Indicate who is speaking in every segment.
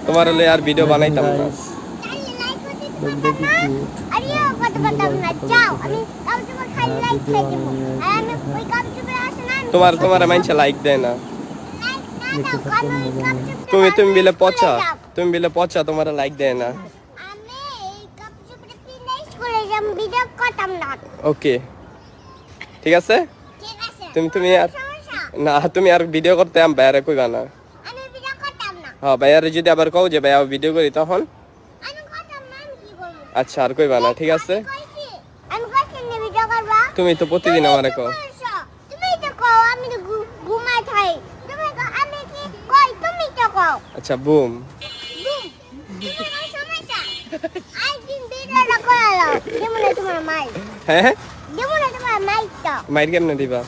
Speaker 1: তোমার হলে আর ভিডিও বানাইতাম না। তোমার মানুষে লাইক দেয় না। তুমি বিলে পচা, তুমি বিলে পচা, তোমার লাইক দেয় না। ওকে ঠিক আছে। তুমি আর না, তুমি আর ভিডিও করতে আম বাইরে কইবা না। হ্যাঁ ভাইয়ারে যদি আবার কও যে ভাইয়া ভিডিও করি তখন আচ্ছা আর কইবা না, ঠিক আছে। তুমি তো প্রতিদিন আমারে কও। আচ্ছা বুম। হ্যাঁ মাইর কেমনে দিবা?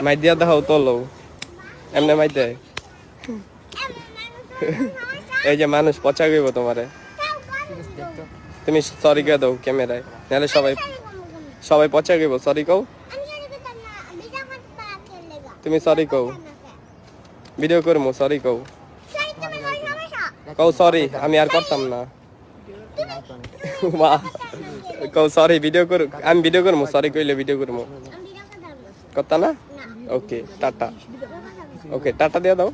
Speaker 1: মাইর দিয়া দাও তোলো, এমনে মাইর দেয়। এই যে মানুষ পচা গইব তোমারে। তুমি সরি কে দাও ক্যামেরায়, নাহলে সবাই পচা গইব। সরি কও, তুমি সরি কও, ভিডিও করবো। সরি কও, কও সরি, আমি আর করতাম না। বাহ কও সরি, ভিডিও করু, আমি ভিডিও করবো। সরি কইলে ভিডিও করবো, করতা না? ওকে টাটা। ওকে টাটা দিয়ে দাও।